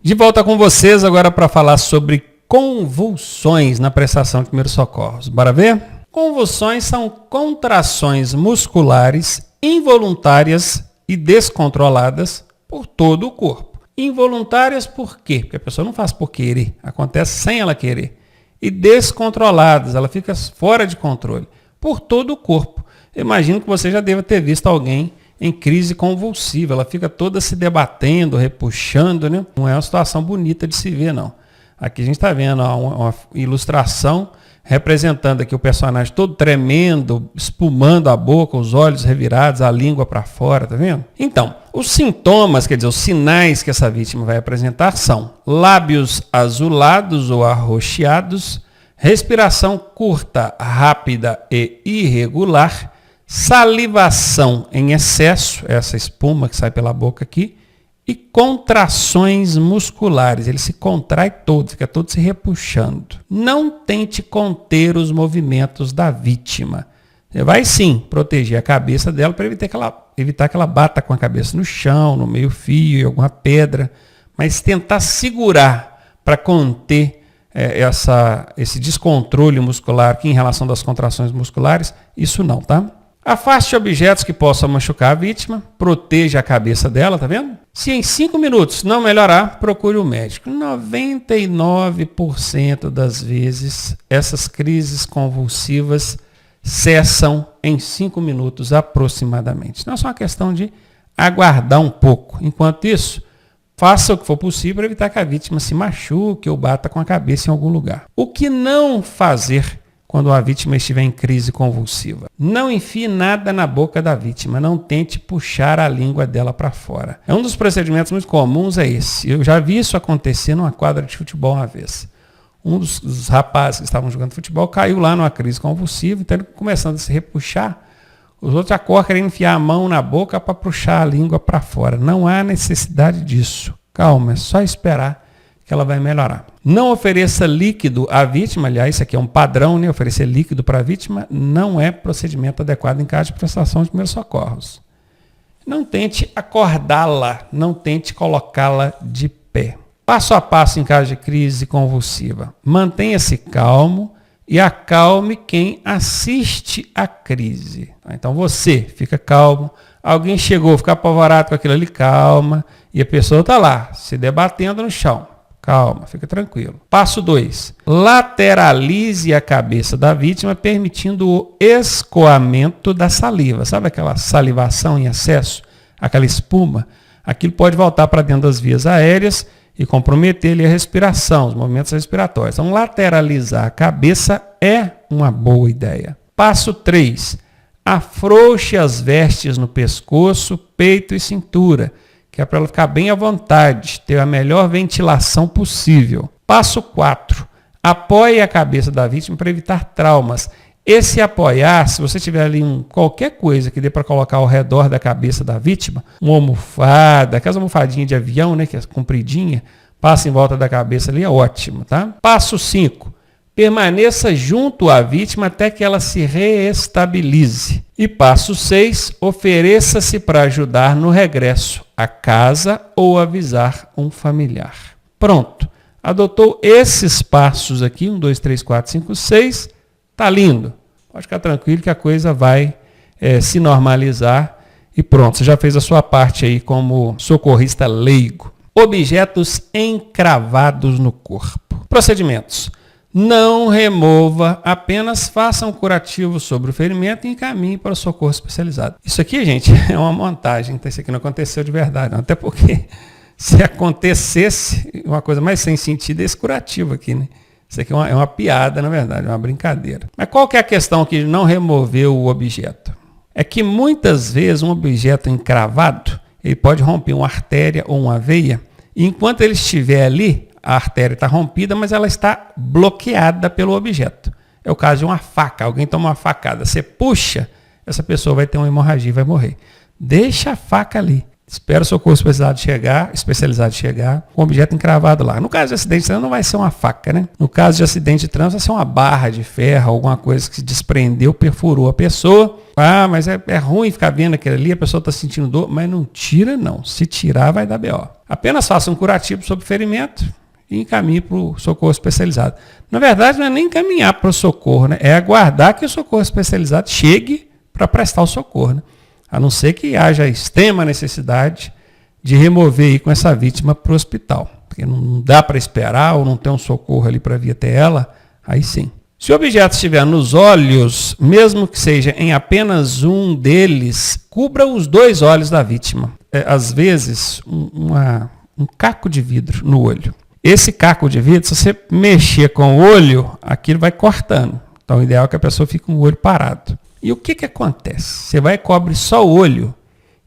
De volta com vocês agora para falar sobre convulsões na prestação de primeiros socorros. Bora ver? Convulsões são contrações musculares involuntárias e descontroladas por todo o corpo. Involuntárias por quê? Porque a pessoa não faz por querer, acontece sem ela querer. E descontroladas, ela fica fora de controle, por todo o corpo. Eu imagino que você já deva ter visto alguém em crise convulsiva, ela fica toda se debatendo, repuxando, né? Não é uma situação bonita de se ver, não. Aqui a gente está vendo uma ilustração representando aqui o personagem todo tremendo, espumando a boca, os olhos revirados, a língua para fora, tá vendo? Então, os sintomas, quer dizer, os sinais que essa vítima vai apresentar são lábios azulados ou arroxeados, respiração curta, rápida e irregular, salivação em excesso, essa espuma que sai pela boca aqui, e contrações musculares. Ele se contrai todo, fica todo se repuxando. Não tente conter os movimentos da vítima. Você vai sim proteger a cabeça dela para evitar que ela bata com a cabeça no chão, no meio-fio, em alguma pedra, mas tentar segurar para conter esse descontrole muscular aqui em relação das contrações musculares, isso não, tá? Afaste objetos que possam machucar a vítima, proteja a cabeça dela, tá vendo? Se em 5 minutos não melhorar, procure o médico. 99% das vezes, essas crises convulsivas cessam em 5 minutos aproximadamente. Não é só uma questão de aguardar um pouco. Enquanto isso, faça o que for possível para evitar que a vítima se machuque ou bata com a cabeça em algum lugar. O que não fazer quando a vítima estiver em crise convulsiva? Não enfie nada na boca da vítima, não tente puxar a língua dela para fora. Um dos procedimentos muito comuns é esse. Eu já vi isso acontecer numa quadra de futebol uma vez. Um dos rapazes que estavam jogando futebol caiu lá numa crise convulsiva, então ele começando a se repuxar, os outros acordam querendo enfiar a mão na boca para puxar a língua para fora. Não há necessidade disso. Calma, é só esperar que ela vai melhorar. Não ofereça líquido à vítima, aliás, isso aqui é um padrão, né? Oferecer líquido para a vítima não é procedimento adequado em caso de prestação de primeiros socorros. Não tente acordá-la, não tente colocá-la de pé. Passo a passo em caso de crise convulsiva. Mantenha-se calmo e acalme quem assiste à crise. Então você fica calmo, alguém chegou, fica apavorado com aquilo ali, calma, e a pessoa está lá, se debatendo no chão. Calma, fica tranquilo. Passo 2. Lateralize a cabeça da vítima, permitindo o escoamento da saliva. Sabe aquela salivação em excesso? Aquela espuma? Aquilo pode voltar para dentro das vias aéreas e comprometer ali a respiração, os movimentos respiratórios. Então, lateralizar a cabeça é uma boa ideia. Passo 3. Afrouxe as vestes no pescoço, peito e cintura, que é para ela ficar bem à vontade, ter a melhor ventilação possível. Passo 4. Apoie a cabeça da vítima para evitar traumas. Esse apoiar, se você tiver ali qualquer coisa que dê para colocar ao redor da cabeça da vítima, uma almofada, aquelas almofadinhas de avião, né, que é compridinha, passa em volta da cabeça ali, é ótimo, tá? Passo 5. Permaneça junto à vítima até que ela se reestabilize. E passo 6, ofereça-se para ajudar no regresso à casa ou avisar um familiar. Pronto. Adotou esses passos aqui, 1, 2, 3, 4, 5, 6. Tá lindo. Pode ficar tranquilo que a coisa vai se normalizar e pronto. Você já fez a sua parte aí como socorrista leigo. Objetos encravados no corpo. Procedimentos. Não remova, apenas faça um curativo sobre o ferimento e encaminhe para o socorro especializado. Isso aqui, gente, é uma montagem. Isso aqui não aconteceu de verdade, não. Até porque se acontecesse uma coisa mais sem sentido é esse curativo aqui, né? Isso aqui é uma piada, na verdade, é uma brincadeira. Mas qual que é a questão que não removeu o objeto? É que muitas vezes um objeto encravado, ele pode romper uma artéria ou uma veia, e enquanto ele estiver ali, a artéria está rompida, mas ela está bloqueada pelo objeto. É o caso de uma faca. Alguém toma uma facada, você puxa, essa pessoa vai ter uma hemorragia e vai morrer. Deixa a faca ali. Espera o socorro especializado chegar, com o objeto encravado lá. No caso de acidente de trânsito, não vai ser uma faca, né? No caso de acidente de trânsito, vai ser uma barra de ferro, alguma coisa que se desprendeu, perfurou a pessoa. Ah, mas é ruim ficar vendo aquilo ali, a pessoa está sentindo dor, mas não tira não. Se tirar, vai dar BO. Apenas faça um curativo sobre o ferimento e encaminhe para o socorro especializado. Na verdade, não é nem encaminhar para o socorro, né? É aguardar que o socorro especializado chegue para prestar o socorro, né? A não ser que haja extrema necessidade de remover aí com essa vítima para o hospital. Porque não dá para esperar ou não tem um socorro ali para vir até ela, aí sim. Se o objeto estiver nos olhos, mesmo que seja em apenas um deles, cubra os 2 olhos da vítima. Às vezes, um caco de vidro no olho. Esse caco de vidro, se você mexer com o olho, aquilo vai cortando. Então, o ideal é que a pessoa fique com o olho parado. E o que acontece? Você vai e cobre só o olho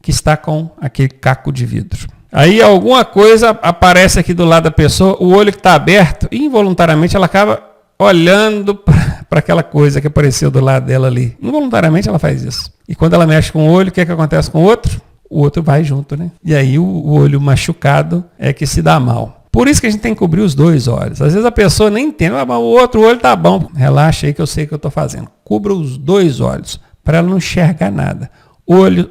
que está com aquele caco de vidro. Aí alguma coisa aparece aqui do lado da pessoa, o olho que está aberto, e involuntariamente ela acaba olhando para aquela coisa que apareceu do lado dela ali. Involuntariamente ela faz isso. E quando ela mexe com o olho, o que acontece com o outro? O outro vai junto, né? E aí o olho machucado é que se dá mal. Por isso que a gente tem que cobrir os 2 olhos. Às vezes a pessoa nem entende, mas o outro olho tá bom. Relaxa aí que eu sei o que eu estou fazendo. Cubra os 2 olhos, para ela não enxergar nada.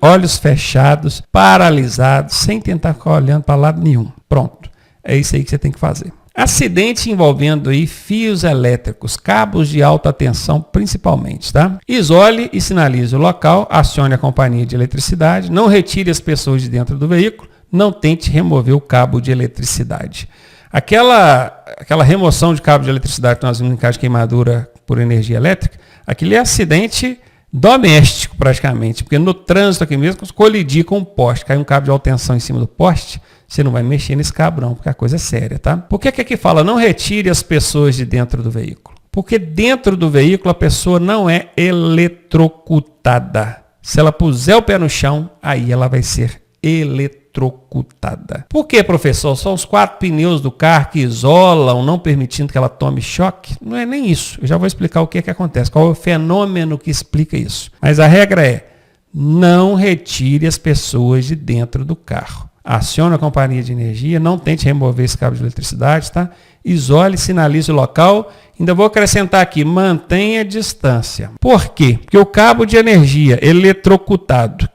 Olhos fechados, paralisados, sem tentar ficar olhando para lado nenhum. Pronto. É isso aí que você tem que fazer. Acidente envolvendo aí fios elétricos, cabos de alta tensão principalmente, tá? Isole e sinalize o local, acione a companhia de eletricidade, não retire as pessoas de dentro do veículo, não tente remover o cabo de eletricidade. Aquela remoção de cabo de eletricidade que nós vimos em caso de queimadura por energia elétrica, aquele é acidente doméstico praticamente, porque no trânsito aqui mesmo, colidir com um poste, cai um cabo de alta tensão em cima do poste, você não vai mexer nesse cabo não, porque a coisa é séria, tá? Por que aqui fala não retire as pessoas de dentro do veículo? Porque dentro do veículo a pessoa não é eletrocutada. Se ela puser o pé no chão, aí ela vai ser eletrocutada. Por que, professor? São os 4 pneus do carro que isolam, não permitindo que ela tome choque? Não é nem isso. Eu já vou explicar o que acontece, qual é o fenômeno que explica isso. Mas a regra é, não retire as pessoas de dentro do carro. Acione a companhia de energia, não tente remover esse cabo de eletricidade, tá? Isole, sinalize o local. Ainda vou acrescentar aqui, mantenha a distância. Por quê? Porque o cabo de energia eletrocutado,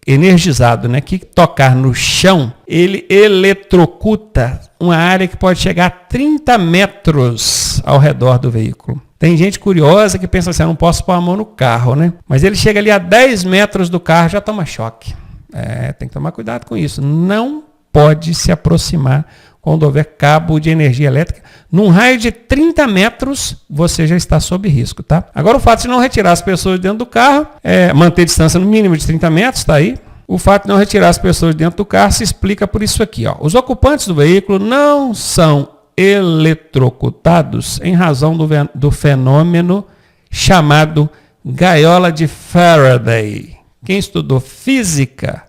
energizado, né, que tocar no chão, ele eletrocuta uma área que pode chegar a 30 metros ao redor do veículo. Tem gente curiosa que pensa assim, eu não posso pôr a mão no carro, né? Mas ele chega ali a 10 metros do carro, já toma choque. Tem que tomar cuidado com isso. Não pode se aproximar quando houver cabo de energia elétrica. Num raio de 30 metros, você já está sob risco, tá? Agora, o fato de não retirar as pessoas dentro do carro, manter distância no mínimo de 30 metros, está aí. O fato de não retirar as pessoas dentro do carro se explica por isso aqui, ó. Os ocupantes do veículo não são eletrocutados em razão do fenômeno chamado gaiola de Faraday. Quem estudou física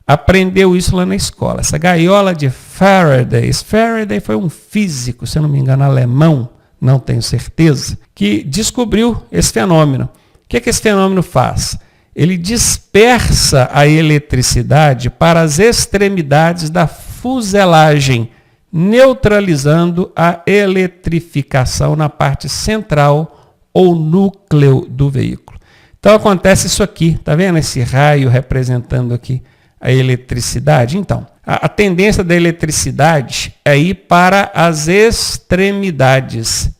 aprendeu isso lá na escola. Essa gaiola de Faraday. Faraday foi um físico, se eu não me engano, alemão, não tenho certeza, que descobriu esse fenômeno. O que esse fenômeno faz? Ele dispersa a eletricidade para as extremidades da fuselagem, neutralizando a eletrificação na parte central ou núcleo do veículo. Então acontece isso aqui, tá vendo esse raio representando aqui a eletricidade? Então, a tendência da eletricidade é ir para as extremidades,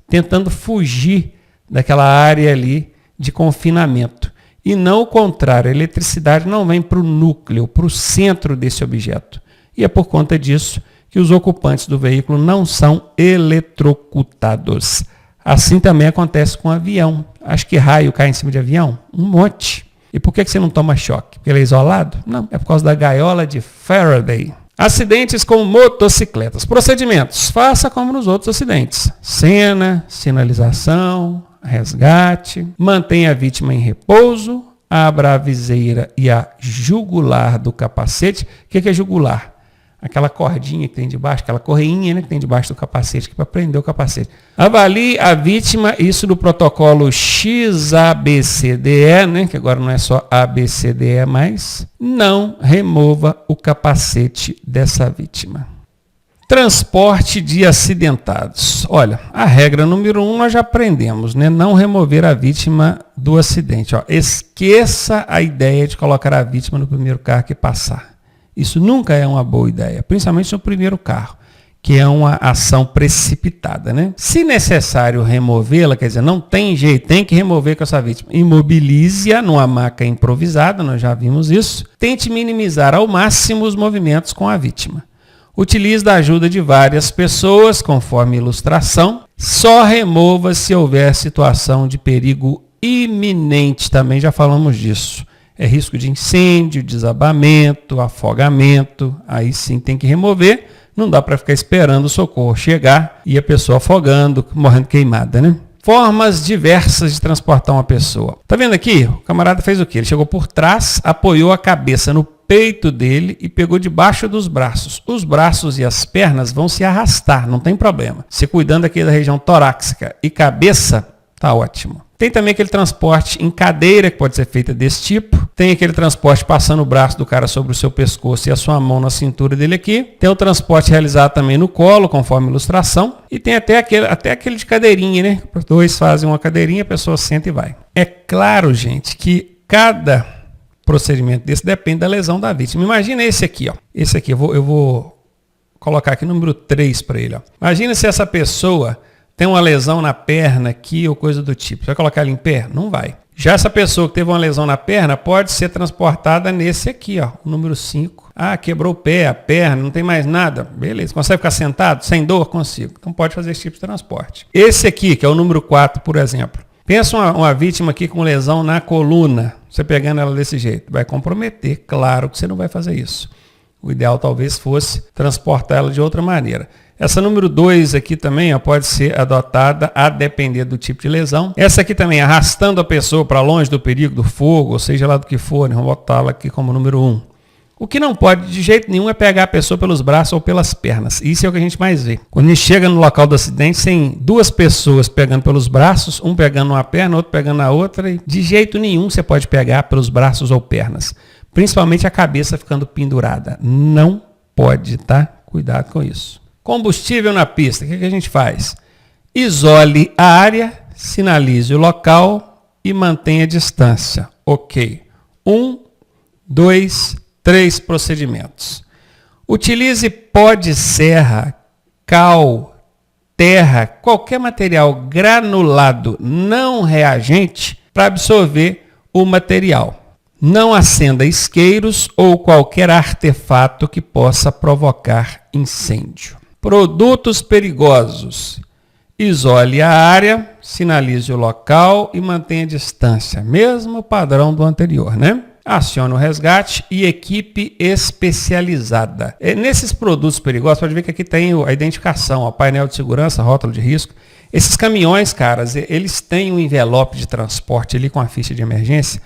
tentando fugir daquela área ali de confinamento. E não o contrário, a eletricidade não vem para o núcleo, para o centro desse objeto. E é por conta disso que os ocupantes do veículo não são eletrocutados. Assim também acontece com o avião. Acho que raio cai em cima de avião? Um monte. E por que você não toma choque? Porque ele é isolado? Não, é por causa da gaiola de Faraday. Acidentes com motocicletas. Procedimentos. Faça como nos outros acidentes. Cena, sinalização, resgate. Mantenha a vítima em repouso. Abra a viseira e a jugular do capacete. O que é jugular? aquela cordinha que tem debaixo, aquela correinha, né, que tem debaixo do capacete, para prender o capacete. Avalie a vítima, isso do protocolo XABCDE, né, que agora não é só ABCDE mais. Não remova o capacete dessa vítima. Transporte de acidentados. Olha, a regra número 1 nós já aprendemos, né? Não remover a vítima do acidente. Ó, esqueça a ideia de colocar a vítima no primeiro carro que passar. Isso nunca é uma boa ideia, principalmente no primeiro carro, que é uma ação precipitada, né? Se necessário removê-la, quer dizer, não tem jeito, tem que remover com essa vítima. Imobilize-a numa maca improvisada, nós já vimos isso. Tente minimizar ao máximo os movimentos com a vítima. Utilize a ajuda de várias pessoas, conforme ilustração. Só remova se houver situação de perigo iminente, também já falamos disso. É risco de incêndio, desabamento, afogamento, aí sim tem que remover. Não dá para ficar esperando o socorro chegar e a pessoa afogando, morrendo queimada, né? Formas diversas de transportar uma pessoa. Tá vendo aqui? O camarada fez o quê? Ele chegou por trás, apoiou a cabeça no peito dele e pegou debaixo dos braços. Os braços e as pernas vão se arrastar, não tem problema. Se cuidando aqui da região torácica e cabeça, tá ótimo. Tem também aquele transporte em cadeira, que pode ser feita desse tipo. Tem aquele transporte passando o braço do cara sobre o seu pescoço e a sua mão na cintura dele aqui. Tem o transporte realizado também no colo, conforme ilustração. E tem até aquele de cadeirinha, né? Os dois fazem uma cadeirinha, a pessoa senta e vai. É claro, gente, que cada procedimento desse depende da lesão da vítima. Imagina esse aqui, ó. Esse aqui, eu vou colocar aqui o número 3 para ele, ó. Imagina se essa pessoa tem uma lesão na perna aqui ou coisa do tipo. Você vai colocar ele em pé? Não vai. Já essa pessoa que teve uma lesão na perna pode ser transportada nesse aqui, ó, o número 5. Ah, quebrou o pé, a perna, não tem mais nada. Beleza. Consegue ficar sentado? Sem dor? Consigo. Então pode fazer esse tipo de transporte. Esse aqui, que é o número 4, por exemplo. Pensa uma vítima aqui com lesão na coluna. Você pegando ela desse jeito. Vai comprometer. Claro que você não vai fazer isso. O ideal talvez fosse transportar ela de outra maneira. Essa número 2 aqui também ó, pode ser adotada a depender do tipo de lesão. Essa aqui também, arrastando a pessoa para longe do perigo do fogo, ou seja lá do que for, né? Vamos botá-la aqui como número 1. O que não pode de jeito nenhum é pegar a pessoa pelos braços ou pelas pernas. Isso é o que a gente mais vê. Quando a gente chega no local do acidente, tem duas pessoas pegando pelos braços, um pegando uma perna, outro pegando a outra. E de jeito nenhum você pode pegar pelos braços ou pernas. Principalmente a cabeça ficando pendurada. Não pode, tá? Cuidado com isso. Combustível na pista, o que a gente faz? Isole a área, sinalize o local e mantenha a distância. Ok. 1, 2, 3 procedimentos. Utilize pó de serra, cal, terra, qualquer material granulado não reagente para absorver o material. Não acenda isqueiros ou qualquer artefato que possa provocar incêndio. Produtos perigosos. Isole a área, sinalize o local e mantenha a distância. Mesmo padrão do anterior, né? Acione o resgate e equipe especializada. Nesses produtos perigosos, pode ver que aqui tem a identificação, o painel de segurança, rótulo de risco. Esses caminhões, caras, eles têm um envelope de transporte ali com a ficha de emergência,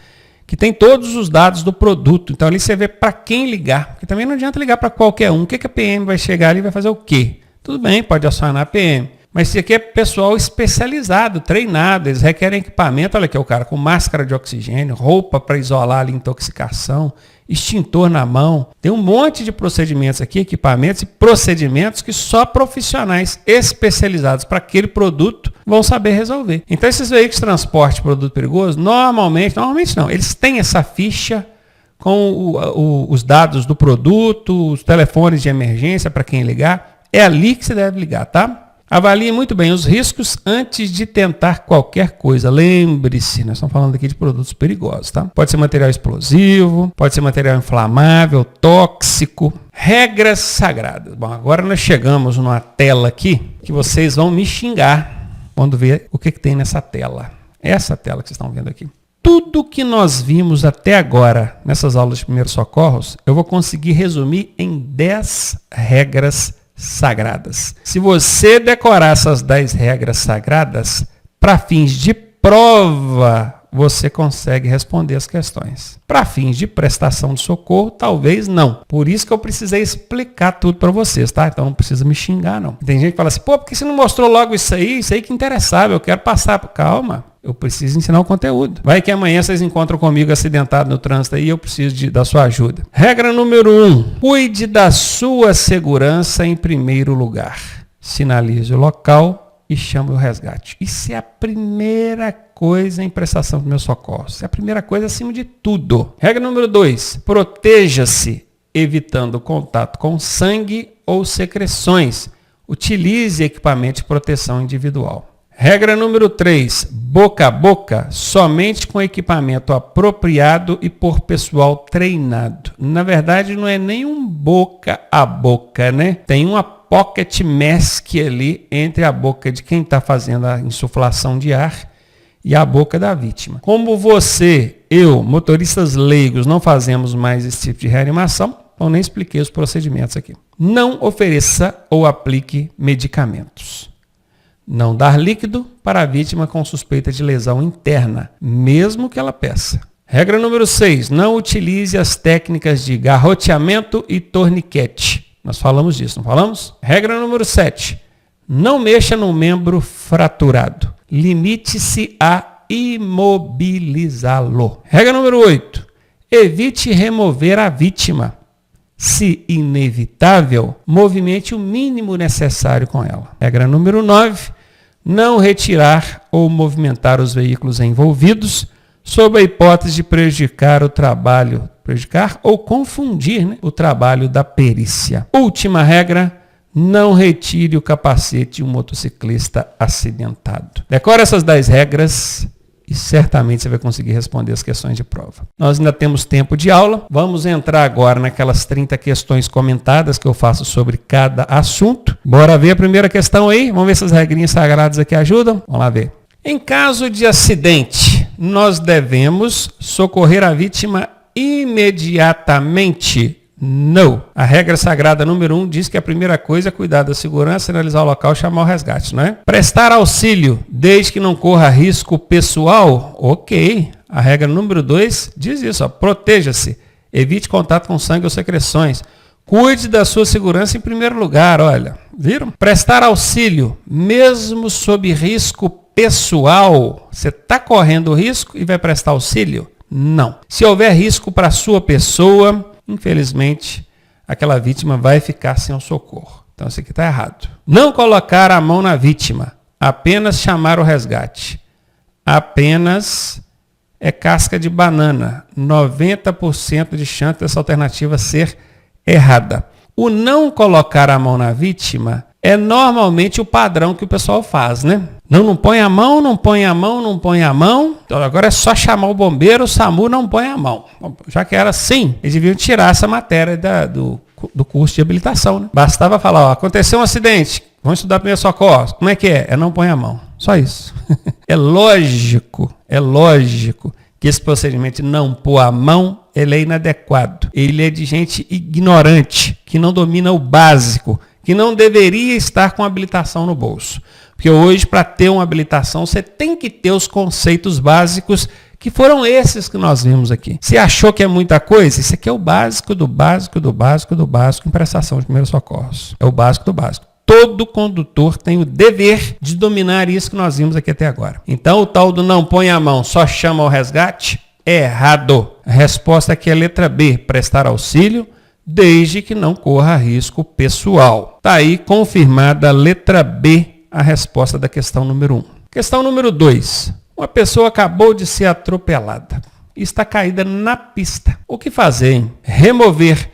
que tem todos os dados do produto. Então ali você vê para quem ligar, porque também não adianta ligar para qualquer um. O que a PM vai chegar ali e vai fazer o quê? Tudo bem, pode acionar a PM. Mas isso aqui é pessoal especializado, treinado, eles requerem equipamento, olha aqui, o cara com máscara de oxigênio, roupa para isolar ali intoxicação, extintor na mão. Tem um monte de procedimentos aqui, equipamentos e procedimentos que só profissionais especializados para aquele produto vão saber resolver. Então esses veículos de transporte de produto perigoso, normalmente não, eles têm essa ficha com os dados do produto, os telefones de emergência para quem ligar. É ali que você deve ligar, tá? Avalie muito bem os riscos antes de tentar qualquer coisa. Lembre-se, nós estamos falando aqui de produtos perigosos, tá? Pode ser material explosivo, pode ser material inflamável, tóxico. Regras sagradas. Bom, agora nós chegamos numa tela aqui que vocês vão me xingar quando ver o que tem nessa tela. Essa tela que vocês estão vendo aqui. Tudo que nós vimos até agora nessas aulas de primeiros socorros, eu vou conseguir resumir em 10 regras sagradas. Se você decorar essas 10 regras sagradas, para fins de prova você consegue responder as questões. Para fins de prestação de socorro, talvez não. Por isso que eu precisei explicar tudo para vocês, tá? Então não precisa me xingar, não. Tem gente que fala assim, pô, por que você não mostrou logo isso aí? Isso aí que interessava, eu quero passar. Calma, eu preciso ensinar o conteúdo. Vai que amanhã vocês encontram comigo acidentado no trânsito aí e eu preciso da sua ajuda. Regra número 1, cuide da sua segurança em primeiro lugar. Sinalize o local e chame o resgate. Isso é a primeira coisa em prestação de meus socorros. Isso é a primeira coisa acima de tudo. Regra número 2, proteja-se, evitando contato com sangue ou secreções. Utilize equipamento de proteção individual. Regra número 3, boca a boca, somente com equipamento apropriado e por pessoal treinado. Na verdade, não é nem um boca a boca, né? Tem uma pocket mask ali entre a boca de quem está fazendo a insuflação de ar e a boca da vítima. Como você, eu, motoristas leigos, não fazemos mais esse tipo de reanimação, então nem expliquei os procedimentos aqui. Não ofereça ou aplique medicamentos. Não dar líquido para a vítima com suspeita de lesão interna, mesmo que ela peça. Regra número 6, não utilize as técnicas de garroteamento e torniquete. Nós falamos disso, não falamos? Regra número 7, não mexa no membro fraturado. Limite-se a imobilizá-lo. Regra número 8, evite remover a vítima. Se inevitável, movimente o mínimo necessário com ela. Regra número 9, não retirar ou movimentar os veículos envolvidos sob a hipótese de prejudicar ou confundir, né, o trabalho da perícia. Última regra, não retire o capacete de um motociclista acidentado. Decora essas 10 regras e certamente você vai conseguir responder as questões de prova. Nós ainda temos tempo de aula. Vamos entrar agora naquelas 30 questões comentadas que eu faço sobre cada assunto. Bora ver a primeira questão aí? Vamos ver se as regrinhas sagradas aqui ajudam? Vamos lá ver. Em caso de acidente, nós devemos socorrer a vítima imediatamente? Não. A regra sagrada número 1 diz que a primeira coisa é cuidar da segurança, sinalizar o local e chamar o resgate, não é? Prestar auxílio desde que não corra risco pessoal? Ok. A regra número 2 diz isso, ó, proteja-se, evite contato com sangue ou secreções. Cuide da sua segurança em primeiro lugar, olha. Viram? Prestar auxílio, mesmo sob risco pessoal. Você está correndo risco e vai prestar auxílio? Não. Se houver risco para a sua pessoa, infelizmente, aquela vítima vai ficar sem o socorro. Então, isso aqui está errado. Não colocar a mão na vítima. Apenas chamar o resgate. Apenas é casca de banana. 90% de chance dessa alternativa ser errada. O não colocar a mão na vítima é normalmente o padrão que o pessoal faz, né? Não põe a mão, não põe a mão, não põe a mão. Então agora é só chamar o bombeiro, o SAMU não põe a mão. Já que era assim, eles deviam tirar essa matéria do curso de habilitação, né? Bastava falar, ó, aconteceu um acidente, vamos estudar primeiro socorro. Como é que é? É não põe a mão. Só isso. É lógico que esse procedimento de não pôr a mão, ele é inadequado. Ele é de gente ignorante, que não domina o básico, que não deveria estar com habilitação no bolso. Porque hoje, para ter uma habilitação, você tem que ter os conceitos básicos, que foram esses que nós vimos aqui. Você achou que é muita coisa? Isso aqui é o básico do básico do básico do básico em prestação de primeiros socorros. É o básico do básico. Todo condutor tem o dever de dominar isso que nós vimos aqui até agora. Então, o tal do não põe a mão, só chama o resgate, é errado. A resposta aqui é a letra B, prestar auxílio, desde que não corra risco pessoal. Está aí confirmada a letra B, a resposta da questão número 1. Questão número 2. Uma pessoa acabou de ser atropelada e está caída na pista. O que fazer, hein? Remover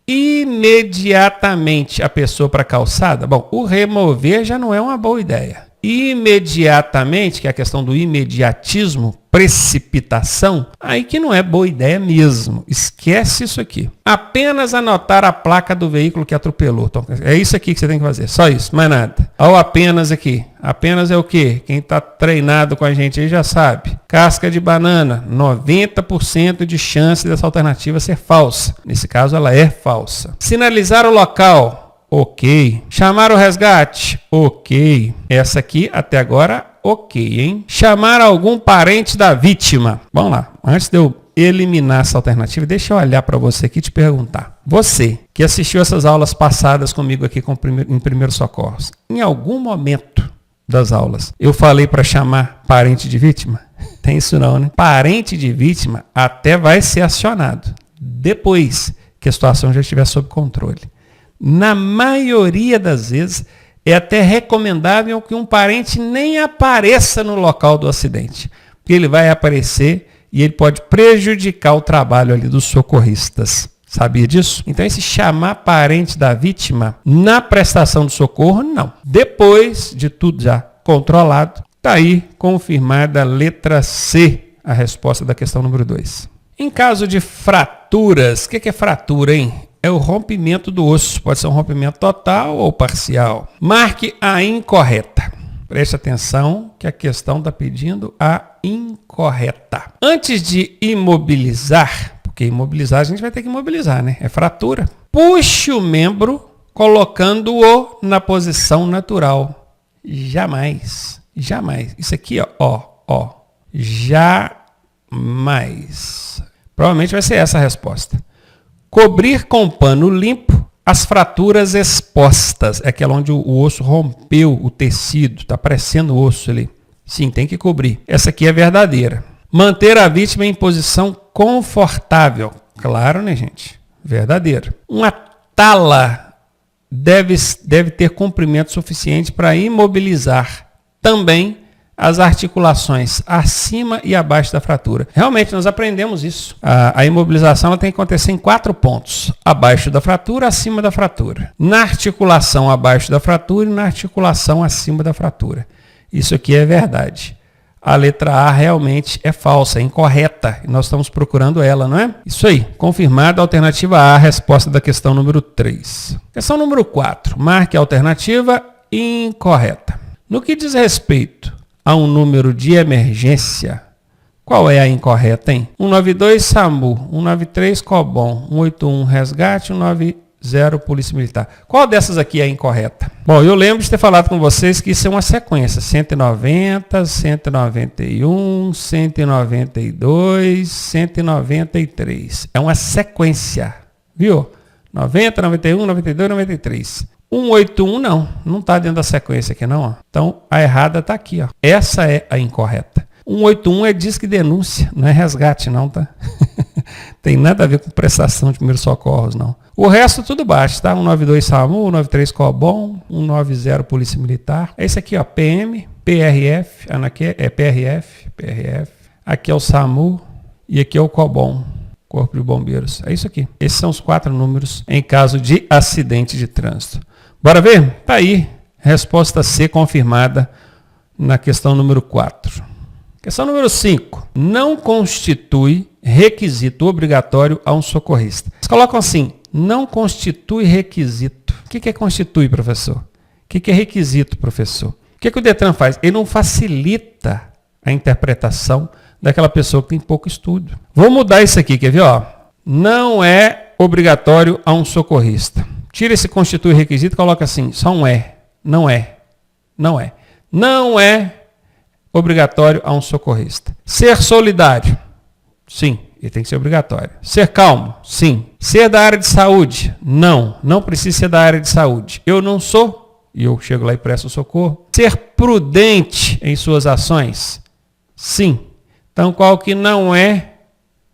imediatamente a pessoa para a calçada? Bom, o remover já não é uma boa ideia. Imediatamente, que é a questão do imediatismo, precipitação, aí que não é boa ideia mesmo. Esquece isso aqui. Apenas anotar a placa do veículo que atropelou. Então, é isso aqui que você tem que fazer, só isso, mais nada. Olha o apenas aqui. Apenas é o quê? Quem está treinado com a gente aí já sabe. Casca de banana, 90% de chance dessa alternativa ser falsa. Nesse caso, ela é falsa. Sinalizar o local. Ok. Chamar o resgate? Ok. Essa aqui, até agora, ok, hein? Chamar algum parente da vítima. Vamos lá, antes de eu eliminar essa alternativa, deixa eu olhar para você aqui e te perguntar. Você que assistiu essas aulas passadas comigo aqui em Primeiros Socorros, em algum momento das aulas, eu falei para chamar parente de vítima? Tem isso não, né? Parente de vítima até vai ser acionado depois que a situação já estiver sob controle. Na maioria das vezes, é até recomendável que um parente nem apareça no local do acidente, porque ele vai aparecer e ele pode prejudicar o trabalho ali dos socorristas. Sabia disso? Então, esse chamar parente da vítima na prestação do socorro, não. Depois de tudo já controlado, está aí confirmada a letra C, a resposta da questão número 2. Em caso de fraturas, o que é fratura, hein? É o rompimento do osso. Pode ser um rompimento total ou parcial. Marque a incorreta. Preste atenção que a questão está pedindo a incorreta. Antes de imobilizar, porque imobilizar a gente vai ter que imobilizar, né? É fratura. Puxe o membro colocando-o na posição natural. Jamais. Jamais. Isso aqui, ó. Jamais. Provavelmente vai ser essa a resposta. Cobrir com pano limpo as fraturas expostas. É aquela onde o osso rompeu o tecido, está aparecendo o osso ali. Sim, tem que cobrir. Essa aqui é verdadeira. Manter a vítima em posição confortável. Claro, né, gente? Verdadeira. Uma tala deve ter comprimento suficiente para imobilizar também as articulações acima e abaixo da fratura. Realmente, nós aprendemos isso. A imobilização ela tem que acontecer em 4 pontos. Abaixo da fratura, acima da fratura. Na articulação abaixo da fratura e na articulação acima da fratura. Isso aqui é verdade. A letra A realmente é falsa, é incorreta. E nós estamos procurando ela, não é? Isso aí. Confirmada a alternativa A, a resposta da questão número 3. Questão número 4. Marque a alternativa incorreta. No que diz respeito a um número de emergência, qual é a incorreta, hein? 192 SAMU, 193 COBOM, 181 Resgate, 190 Polícia Militar. Qual dessas aqui é a incorreta? Bom, eu lembro de ter falado com vocês que isso é uma sequência. 190, 191, 192, 193. É uma sequência, viu? 90, 91, 92, 93. 181 não está dentro da sequência aqui não. Ó. Então, a errada está aqui. Ó. Essa é a incorreta. 181 é disque denúncia, não é resgate não, tá? Tem nada a ver com prestação de primeiros socorros, não. O resto tudo baixo, tá? 192 SAMU, 193 COBOM, 190 Polícia Militar. É esse aqui, ó, PM, PRF, PRF. Aqui é o SAMU e aqui é o COBOM. Corpo de Bombeiros. É isso aqui. Esses são os 4 números em caso de acidente de trânsito. Bora ver? Tá aí. Resposta C confirmada na questão número 4. Questão número 5. Não constitui requisito obrigatório a um socorrista. Eles colocam assim, não constitui requisito. O que é constitui, professor? O que é requisito, professor? O que o Detran faz? Ele não facilita a interpretação daquela pessoa que tem pouco estudo. Vou mudar isso aqui, quer ver? Ó? Não é obrigatório a um socorrista. Tira esse constitui requisito e coloca assim, só um é. Não é. Não é. Não é obrigatório a um socorrista. Ser solidário? Sim, ele tem que ser obrigatório. Ser calmo? Sim. Ser da área de saúde? Não, não precisa ser da área de saúde. Eu não sou, e eu chego lá e presto socorro. Ser prudente em suas ações? Sim. Então, qual que não é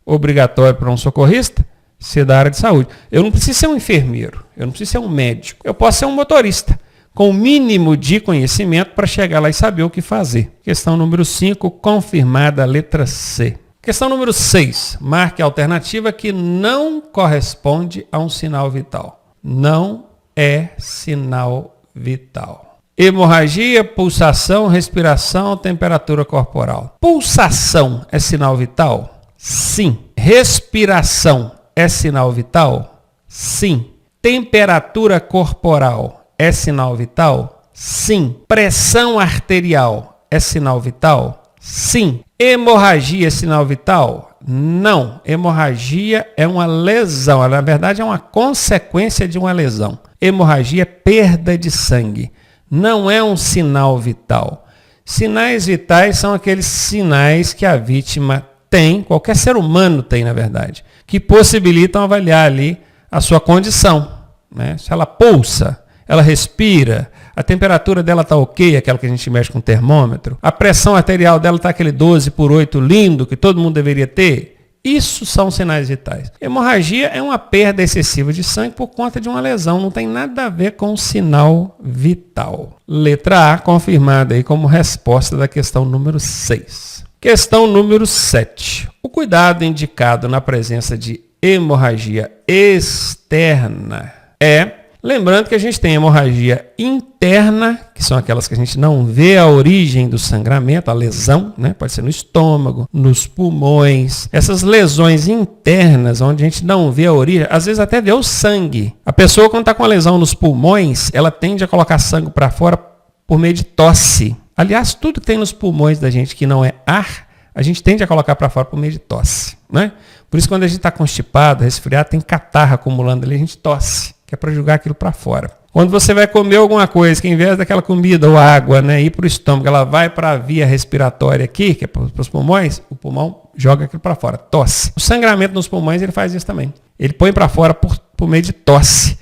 obrigatório para um socorrista? Ser da área de saúde. Eu não preciso ser um enfermeiro, eu não preciso ser um médico. Eu posso ser um motorista, com o mínimo de conhecimento para chegar lá e saber o que fazer. Questão número 5, confirmada a letra C. Questão número 6. Marque a alternativa que não corresponde a um sinal vital. Não é sinal vital. Hemorragia, pulsação, respiração, temperatura corporal. Pulsação é sinal vital? Sim. Respiração é sinal vital? Sim. Temperatura corporal é sinal vital? Sim. Pressão arterial é sinal vital? Sim. Hemorragia é sinal vital? Não. Hemorragia é uma lesão. Na verdade, é uma consequência de uma lesão. Hemorragia é perda de sangue. Não é um sinal vital. Sinais vitais são aqueles sinais que a vítima tem, qualquer ser humano tem, na verdade, que possibilitam avaliar ali a sua condição, né? Se ela pulsa, ela respira, a temperatura dela está ok, aquela que a gente mexe com o termômetro, a pressão arterial dela está aquele 12/8 lindo que todo mundo deveria ter. Isso são sinais vitais. Hemorragia é uma perda excessiva de sangue por conta de uma lesão, não tem nada a ver com o sinal vital. Letra A, confirmada aí como resposta da questão número 6. Questão número 7. O cuidado indicado na presença de hemorragia externa é... Lembrando que a gente tem hemorragia interna, que são aquelas que a gente não vê a origem do sangramento, a lesão, né? Pode ser no estômago, nos pulmões. Essas lesões internas, onde a gente não vê a origem, às vezes até vê o sangue. A pessoa, quando está com a lesão nos pulmões, ela tende a colocar sangue para fora por meio de tosse. Aliás, tudo que tem nos pulmões da gente que não é ar, a gente tende a colocar para fora por meio de tosse, né? Por isso, quando a gente está constipado, resfriado, tem catarro acumulando ali, a gente tosse, que é para jogar aquilo para fora. Quando você vai comer alguma coisa, que em vez daquela comida ou água, né, ir para o estômago, ela vai para a via respiratória aqui, que é para os pulmões, o pulmão joga aquilo para fora, tosse. O sangramento nos pulmões, ele faz isso também. Ele põe para fora por meio de tosse.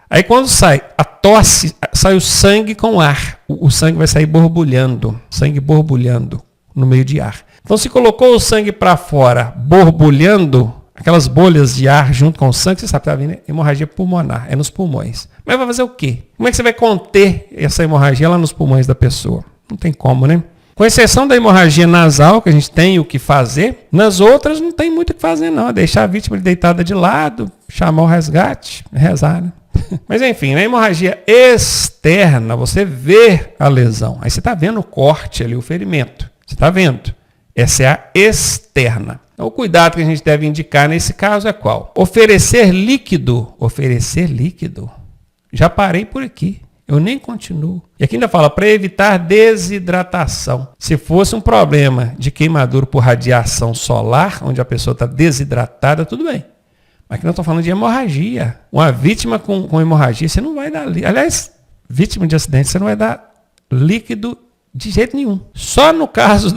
Aí quando sai a tosse, sai o sangue com ar. O sangue vai sair borbulhando, sangue borbulhando no meio de ar. Então, se colocou o sangue para fora, borbulhando, aquelas bolhas de ar junto com o sangue, você sabe que está vindo hemorragia pulmonar, é nos pulmões. Mas vai fazer o quê? Como é que você vai conter essa hemorragia lá nos pulmões da pessoa? Não tem como, né? Com exceção da hemorragia nasal, que a gente tem o que fazer, nas outras não tem muito o que fazer, não. É deixar a vítima deitada de lado, chamar o resgate, rezar, né? Mas enfim, na hemorragia externa, você vê a lesão. Aí você está vendo o corte ali, o ferimento. Você está vendo. Essa é a externa. Então, o cuidado que a gente deve indicar nesse caso é qual? Oferecer líquido. Oferecer líquido. Já parei por aqui. Eu nem continuo. E aqui ainda fala para evitar desidratação. Se fosse um problema de queimadura por radiação solar, onde a pessoa está desidratada, tudo bem. Mas aqui nós estamos falando de hemorragia. Uma vítima com hemorragia, você não vai dar líquido. Aliás, vítima de acidente, você não vai dar líquido de jeito nenhum. Só no caso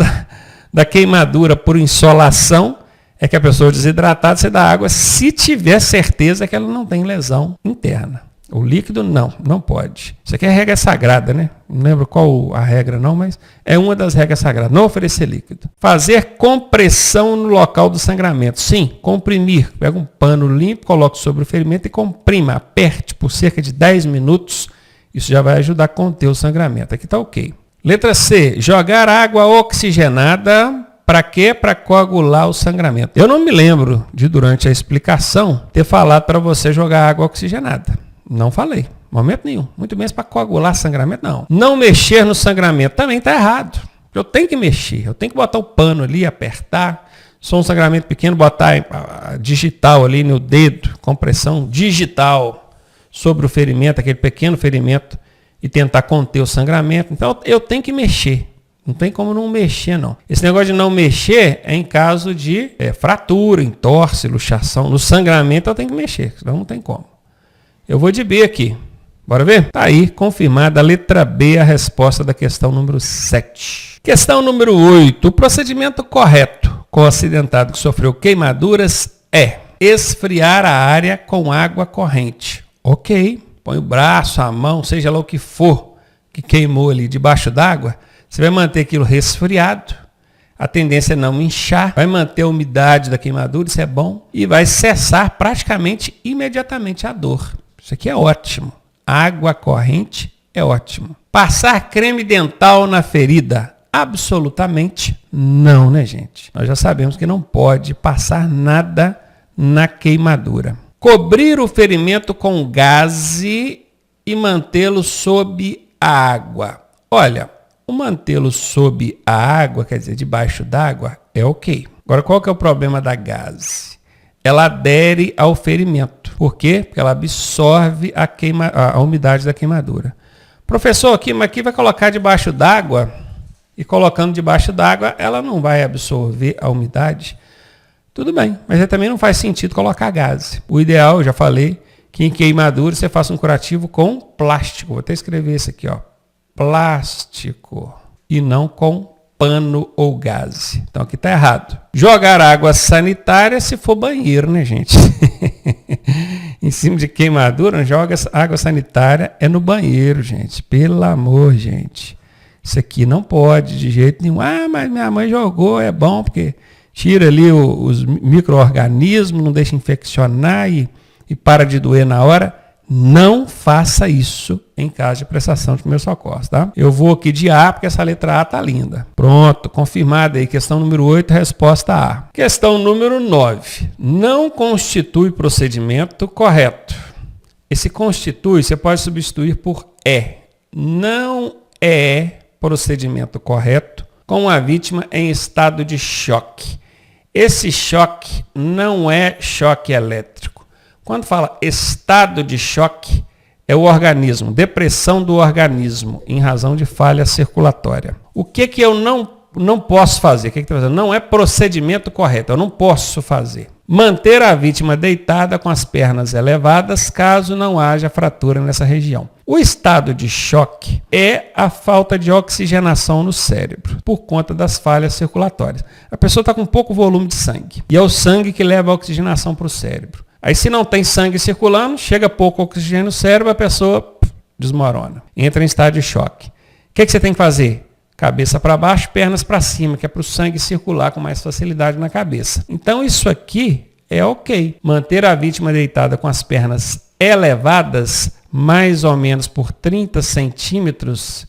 da queimadura por insolação é que a pessoa desidratada, você dá água se tiver certeza que ela não tem lesão interna. O líquido não pode. Isso aqui é regra sagrada, né? Não lembro qual a regra não, mas é uma das regras sagradas. Não oferecer líquido. Fazer compressão no local do sangramento. Sim, comprimir. Pega um pano limpo, coloque sobre o ferimento e comprima. Aperte por cerca de 10 minutos. Isso já vai ajudar a conter o sangramento. Aqui está ok. Letra C. Jogar água oxigenada. Para quê? Para coagular o sangramento. Eu não me lembro de, durante a explicação, ter falado para você jogar água oxigenada. Não falei. Momento nenhum. Muito menos para coagular sangramento, não. Não mexer no sangramento também está errado. Eu tenho que mexer. Eu tenho que botar o pano ali, apertar. Se for um sangramento pequeno, botar a digital ali no dedo, compressão digital sobre o ferimento, aquele pequeno ferimento, e tentar conter o sangramento. Então, eu tenho que mexer. Não tem como não mexer, não. Esse negócio de não mexer é em caso de fratura, entorse, luxação. No sangramento, eu tenho que mexer, senão não tem como. Eu vou de B aqui. Bora ver? Tá aí, confirmada a letra B, a resposta da questão número 7. Questão número 8. O procedimento correto com o acidentado que sofreu queimaduras é esfriar a área com água corrente. Ok. Põe o braço, a mão, seja lá o que for que queimou ali debaixo d'água. Você vai manter aquilo resfriado. A tendência é não inchar. Vai manter a umidade da queimadura, isso é bom. E vai cessar praticamente imediatamente a dor. Isso aqui é ótimo. Água corrente é ótimo. Passar creme dental na ferida? Absolutamente não, né, gente? Nós já sabemos que não pode passar nada na queimadura. Cobrir o ferimento com gaze e mantê-lo sob a água. Olha, o mantê-lo sob a água, quer dizer, debaixo d'água, é ok. Agora, qual que é o problema da gaze? Ela adere ao ferimento. Por quê? Porque ela absorve a umidade da queimadura. Professor, mas aqui vai colocar debaixo d'água, e colocando debaixo d'água, ela não vai absorver a umidade. Tudo bem, mas também não faz sentido colocar gaze. O ideal, eu já falei, que em queimadura você faça um curativo com plástico. Vou até escrever isso aqui, ó. Plástico. e não com pano ou gaze. Então aqui está errado. Jogar água sanitária se for banheiro, né, gente? Em cima de queimadura, não joga água sanitária, é no banheiro, gente. Pelo amor, gente. Isso aqui não pode de jeito nenhum. Ah, mas minha mãe jogou, é bom, porque tira ali os micro-organismos, não deixa infeccionar e para de doer na hora. Não faça isso em caso de prestação de primeiros socorros, tá? Eu vou aqui de A, porque essa letra A tá linda. Pronto, confirmada aí. Questão número 8, resposta A. Questão número 9. Não constitui procedimento correto. Esse constitui, você pode substituir por é. Não é procedimento correto com a vítima em estado de choque. Esse choque não é choque elétrico. Quando fala estado de choque, é o organismo, depressão do organismo, em razão de falha circulatória. O que eu não posso fazer? O que está fazendo? Não é procedimento correto, eu não posso fazer. Manter a vítima deitada com as pernas elevadas, caso não haja fratura nessa região. O estado de choque é a falta de oxigenação no cérebro, por conta das falhas circulatórias. A pessoa está com pouco volume de sangue, e é o sangue que leva a oxigenação para o cérebro. Aí se não tem sangue circulando, chega pouco oxigênio no cérebro, a pessoa desmorona. Entra em estado de choque. O que você tem que fazer? Cabeça para baixo, pernas para cima, que é para o sangue circular com mais facilidade na cabeça. Então isso aqui é ok. Manter a vítima deitada com as pernas elevadas, mais ou menos por 30 centímetros,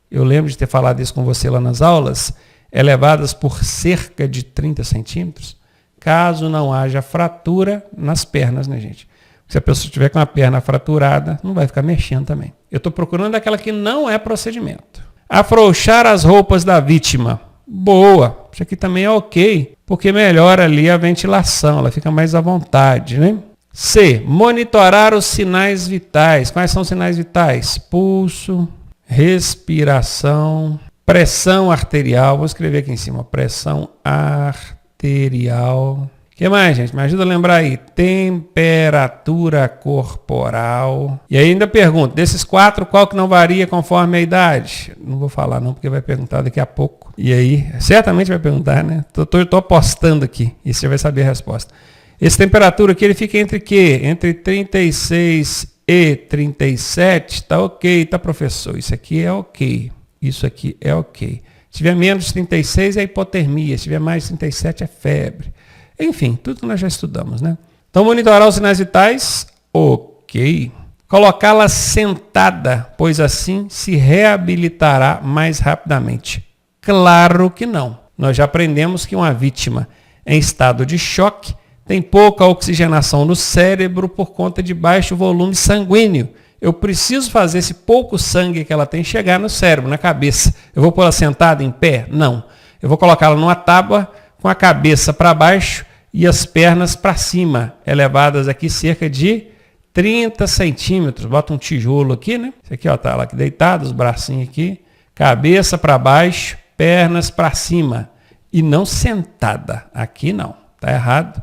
eu lembro de ter falado isso com você lá nas aulas, elevadas por cerca de 30 centímetros, caso não haja fratura nas pernas, né, gente? Se a pessoa tiver com a perna fraturada, não vai ficar mexendo também. Eu estou procurando aquela que não é procedimento. Afrouxar as roupas da vítima. Boa. Isso aqui também é ok, porque melhora ali a ventilação, ela fica mais à vontade, né? C. Monitorar os sinais vitais. Quais são os sinais vitais? Pulso, respiração, pressão arterial. Vou escrever aqui em cima. Pressão arterial. O que mais, gente? Me ajuda a lembrar aí. Temperatura corporal. E aí ainda pergunto, desses 4, qual que não varia conforme a idade? Não vou falar não, porque vai perguntar daqui a pouco. E aí, certamente vai perguntar, né? Tô apostando aqui. E você vai saber a resposta. Essa temperatura aqui, ele fica entre quê? Entre 36 e 37. Tá ok, tá, professor? Isso aqui é ok. Isso aqui é ok. Se tiver menos de 36 é hipotermia. Se tiver mais de 37 é febre. Enfim, tudo que nós já estudamos, né? Então, monitorar os sinais vitais, ok. Colocá-la sentada, pois assim se reabilitará mais rapidamente. Claro que não. Nós já aprendemos que uma vítima em estado de choque tem pouca oxigenação no cérebro por conta de baixo volume sanguíneo. Eu preciso fazer esse pouco sangue que ela tem chegar no cérebro, na cabeça. Eu vou pô-la sentada em pé? Não. Eu vou colocá-la numa tábua com a cabeça para baixo e as pernas para cima, elevadas aqui cerca de 30 centímetros. Bota um tijolo aqui, né? Esse aqui, ó, tá lá aqui deitado, os bracinhos aqui. Cabeça para baixo, pernas para cima. E não sentada. Aqui não. Tá errado.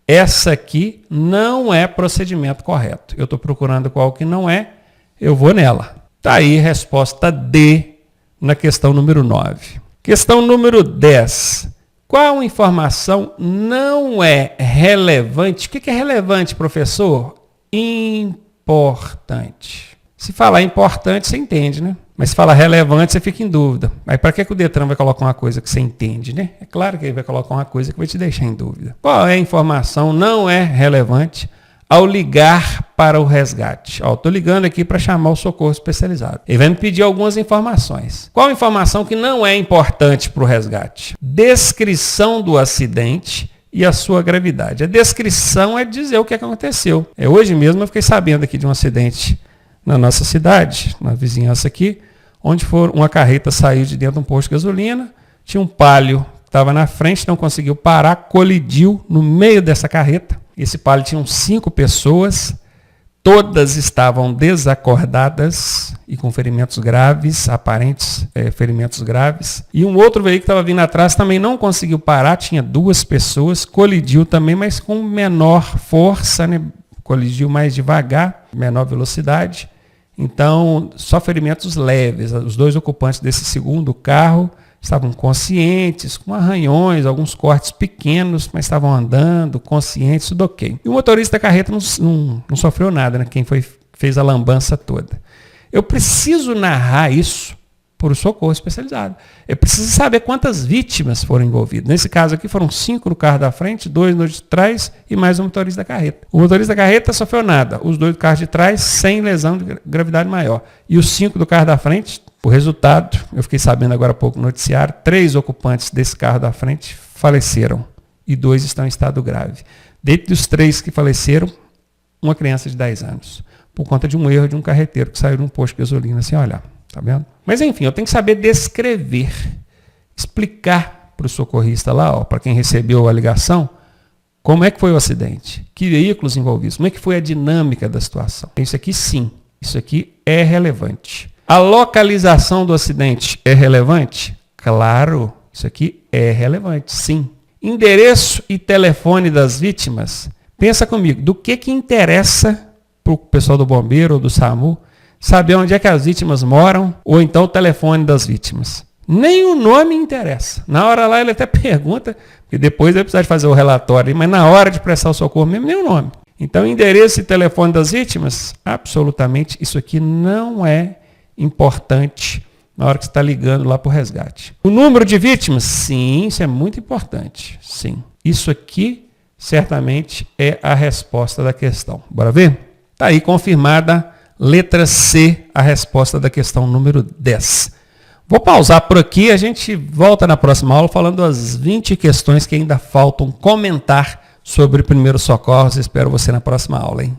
Essa aqui não é procedimento correto. Eu estou procurando qual que não é, eu vou nela. Tá aí, resposta D na questão número 9. Questão número 10. Qual informação não é relevante? O que é relevante, professor? Importante. Se falar importante, você entende, né? Mas se falar relevante, você fica em dúvida. Aí para que o Detran vai colocar uma coisa que você entende, né? É claro que ele vai colocar uma coisa que vai te deixar em dúvida. Qual é a informação não é relevante ao ligar para o resgate? Estou ligando aqui para chamar o socorro especializado. Ele vai me pedir algumas informações. Qual informação que não é importante para o resgate? Descrição do acidente e a sua gravidade. A descrição é dizer o que aconteceu. Hoje mesmo eu fiquei sabendo aqui de um acidente na nossa cidade, na vizinhança aqui, onde uma carreta saiu de dentro de um posto de gasolina, tinha um Palio que estava na frente, não conseguiu parar, colidiu no meio dessa carreta. Esse Palio tinha 5 pessoas, todas estavam desacordadas e com ferimentos graves, aparentes ferimentos graves. E um outro veículo que estava vindo atrás também não conseguiu parar, tinha 2 pessoas, colidiu também, mas com menor força, né? Colidiu mais devagar, menor velocidade. Então, só ferimentos leves. Os 2 ocupantes desse segundo carro estavam conscientes, com arranhões, alguns cortes pequenos, mas estavam andando, conscientes, tudo ok. E o motorista da carreta não sofreu nada, né? Quem fez a lambança toda. Eu preciso narrar isso por socorro especializado. Eu preciso saber quantas vítimas foram envolvidas. Nesse caso aqui foram 5 no carro da frente, 2 no de trás e mais um motorista da carreta. O motorista da carreta sofreu nada. Os 2 do carro de trás sem lesão de gravidade maior. E os 5 do carro da frente, o resultado, eu fiquei sabendo agora há pouco no noticiário, 3 ocupantes desse carro da frente faleceram e 2 estão em estado grave. Dentre os 3 que faleceram, uma criança de 10 anos, por conta de um erro de um carreteiro que saiu de um posto de gasolina sem olhar. Tá vendo? Mas enfim, eu tenho que saber descrever, explicar para o socorrista lá, para quem recebeu a ligação, como é que foi o acidente, que veículos envolvidos, como é que foi a dinâmica da situação. Isso aqui sim, isso aqui é relevante. A localização do acidente é relevante? Claro, isso aqui é relevante, sim. Endereço e telefone das vítimas? Pensa comigo, do que interessa para o pessoal do bombeiro ou do SAMU saber onde é que as vítimas moram, ou então o telefone das vítimas. Nem o nome interessa. Na hora lá ele até pergunta, porque depois vai precisar de fazer o relatório, mas na hora de prestar o socorro mesmo, nem o nome. Então, endereço e telefone das vítimas, absolutamente, isso aqui não é importante na hora que você está ligando lá para o resgate. O número de vítimas, sim, isso é muito importante. Sim, isso aqui certamente é a resposta da questão. Bora ver? Está aí confirmada. Letra C, a resposta da questão número 10. Vou pausar por aqui, a gente volta na próxima aula falando das 20 questões que ainda faltam comentar sobre primeiros socorros. Espero você na próxima aula, hein?